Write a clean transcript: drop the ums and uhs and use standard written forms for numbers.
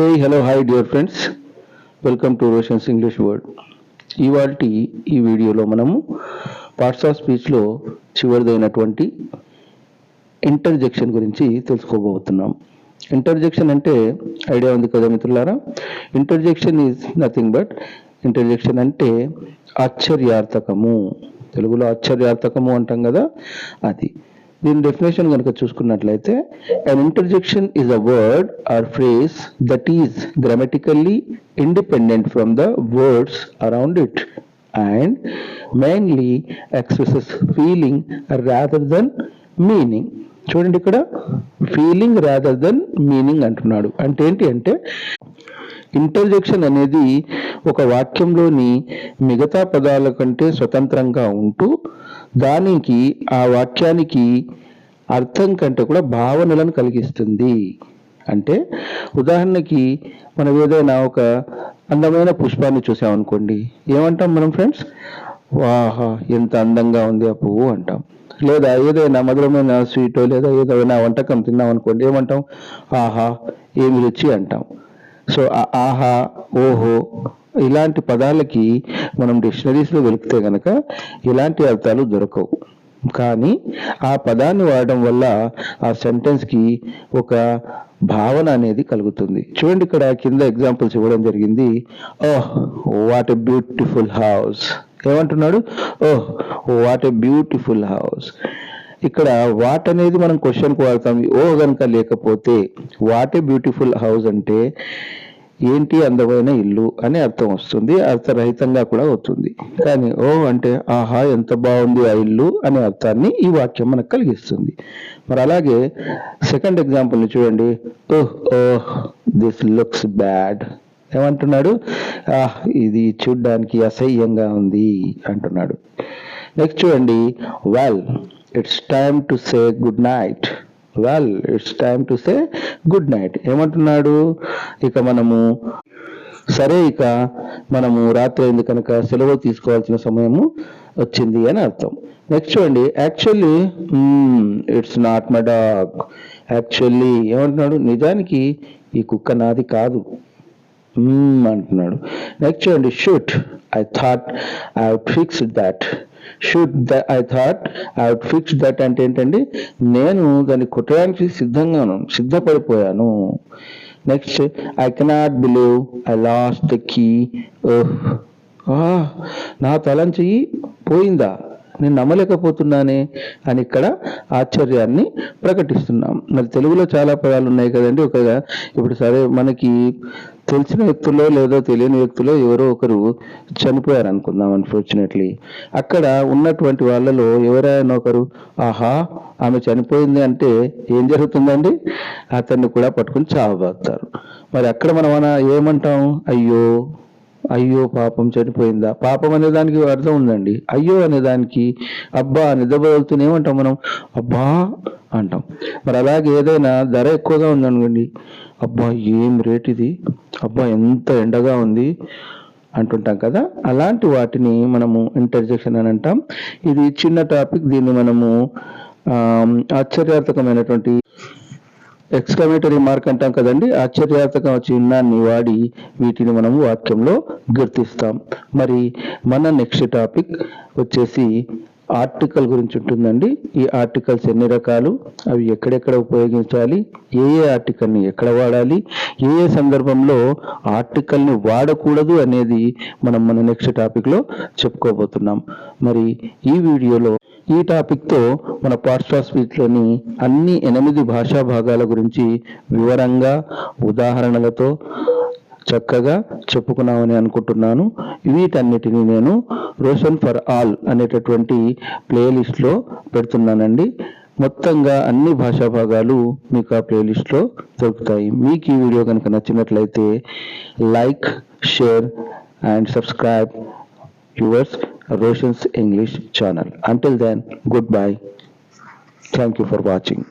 Hello, hi dear friends. Welcome to Roshan's English word. ఇవాల్టి ఈ వీడియోలో మనము పార్ట్స్ ఆఫ్ స్పీచ్లో చివరిదైనటువంటి ఇంటర్జెక్షన్ గురించి తెలుసుకోబోతున్నాం. ఇంటర్జెక్షన్ అంటే ఐడియా ఉంది కదా మిత్రులారా. Interjection is nothing but, interjection అంటే ఆశ్చర్యార్థకము. తెలుగులో ఆశ్చర్యార్థకము అంటాం కదా, అది. దీని డెఫినేషన్ కనుక చూసుకున్నట్లయితే, an interjection is a word or phrase that is grammatically independent from the words around it and mainly expresses feeling rather than meaning. చూడండి, ఇక్కడ ఫీలింగ్ రాదర్ దెన్ మీనింగ్ అంటున్నాడు. అంటే ఏంటి అంటే, ఇంటర్జెక్షన్ అనేది ఒక వాక్యంలోని మిగతా పదాల కంటే స్వతంత్రంగా ఉంటూ దానికి ఆ వాక్యానికి అర్థం కంటే కూడా భావనలను కలిగిస్తుంది. అంటే ఉదాహరణకి మనం ఏదైనా ఒక అందమైన పుష్పాన్ని చూసామనుకోండి, ఏమంటాం మనం ఫ్రెండ్స్? వాహా, ఎంత అందంగా ఉంది ఆ పువ్వు అంటాం. లేదా ఏదైనా మధురమైన స్వీటో లేదా ఏదైనా వంటకం తిన్నాం అనుకోండి, ఏమంటాం? ఆహా, ఏమి రుచి అంటాం. సో ఆహా, ఓహో ఇలాంటి పదాలకి మనం డిక్షనరీస్లో వెలికితే కనుక ఇలాంటి అర్థాలు దొరకవు. కానీ ఆ పదాన్ని వాడడం వల్ల ఆ సెంటెన్స్కి ఒక భావన అనేది కలుగుతుంది. చూడండి, ఇక్కడ కింద ఎగ్జాంపుల్స్ ఇవ్వడం జరిగింది. ఓహ్, వాట్ ఎ బ్యూటిఫుల్ హౌస్. ఏమంటున్నాడు? ఓహ్, వాట్ ఎ బ్యూటిఫుల్ హౌస్. ఇక్కడ వాట్ అనేది మనం క్వశ్చన్కి వాడతాం. ఓ కనుక లేకపోతే వాట్ ఏ బ్యూటిఫుల్ హౌస్ అంటే ఏంటి, అందమైన ఇల్లు అని అర్థం వస్తుంది, అర్థరహితంగా కూడా అవుతుంది. కానీ ఓ అంటే ఆహా, ఎంత బాగుంది ఆ ఇల్లు అనే అర్థాన్ని ఈ వాక్యం మనకు కలిగిస్తుంది. మరి అలాగే సెకండ్ ఎగ్జాంపుల్ని చూడండి. ఓహ్ ఓహ్, దిస్ లుక్స్ బ్యాడ్. ఏమంటున్నాడు? ఇది చూడ్డానికి అసహ్యంగా ఉంది అంటున్నాడు. నెక్స్ట్ చూడండి. Well, it's time to say good night. Well, it's time to say good night. ఏమంటున్నాడు? ఇక మనము రాత్రి అయింది కనుక సెలవు తీసుకోవాల్సిన సమయము వచ్చింది అని అర్థం. నెక్స్ట్ చూడండి. Actually it's not my dog. Actually ఏమంటున్నాడు? నిజానికి ఈ కుక్క నాది కాదు అంటున్నాడు. నెక్స్ట్ చూడండి. Should, I thought I would fix that. I thought I would fix that అంటే ఏంటండి? నేను దాన్ని కొట్టడానికి సిద్ధపడిపోయాను. Next, I cannot believe I lost the key. నా తలంచెయ్యి పోయిందా, నేను నమ్మలేకపోతున్నానే అని ఇక్కడ ఆశ్చర్యాన్ని ప్రకటిస్తున్నాం. మరి తెలుగులో చాలా పదాలు ఉన్నాయి కదండి. ఇప్పుడు సరే, మనకి తెలిసిన వ్యక్తుల్లో లేదో తెలియని వ్యక్తులో ఎవరో ఒకరు చనిపోయారు అనుకుందాం. అన్ఫార్చునేట్లీ అక్కడ ఉన్నటువంటి వాళ్ళలో ఎవరైనా ఒకరు ఆహా, ఆమె చనిపోయింది అంటే ఏం జరుగుతుందండి? అతన్ని కూడా పట్టుకుని చావబోతారు. మరి అక్కడ మనం ఏమంటాం? అయ్యో అయ్యో పాపం, చనిపోయిందా. పాపం అనే దానికి అర్థం ఉందండి. అయ్యో అనే దానికి అబ్బా నిద్రపోతూనే ఏమంటాం మనం? అబ్బా అంటాం. మరి అలాగే ఏదైనా ధర ఎక్కువగా ఉందనుకోండి, అబ్బా ఏం రేట్ ఇది, అబ్బా ఎంత ఎండగా ఉంది అంటుంటాం కదా. అలాంటి వాటిని మనము ఇంటర్జెక్షన్ అని అంటాం. ఇది చిన్న టాపిక్. దీన్ని మనము ఆశ్చర్యార్థకమైనటువంటి ఎక్స్క్లమేటరీ మార్క్ అంటాం కదండి. ఆశ్చర్యార్థక చిహ్నాన్ని వాడి వీటిని మనము వాక్యంలో గుర్తిస్తాం. మరి మన నెక్స్ట్ టాపిక్ వచ్చేసి ఆర్టికల్ గురించి ఉంటుందండి. ఈ ఆర్టికల్స్ ఎన్ని రకాలు, అవి ఎక్కడెక్కడ ఉపయోగించాలి, ఏ ఆర్టికల్ని ఎక్కడ వాడాలి, ఏ సందర్భంలో ఆర్టికల్ని వాడకూడదు అనేది మనం మన నెక్స్ట్ టాపిక్లో చెప్పుకోబోతున్నాం. మరి ఈ వీడియోలో ఈ టాపిక్తో మన పార్ట్స్ ఆఫ్ స్పీచ్లోని అన్ని 8 భాషా భాగాల గురించి వివరంగా ఉదాహరణలతో చక్కగా చెప్పుకున్నామని అనుకుంటున్నాను. వీటన్నిటిని నేను రోషన్ ఫర్ ఆల్ అనేటటువంటి ప్లేలిస్ట్లో పెడుతున్నానండి. మొత్తంగా అన్ని భాషా భాగాలు మీకు ఆ ప్లేలిస్ట్లో దొరుకుతాయి. మీకు ఈ వీడియో కనుక నచ్చినట్లయితే like, share and subscribe yours Roshan's English channel. Until then, goodbye. Thank you for watching.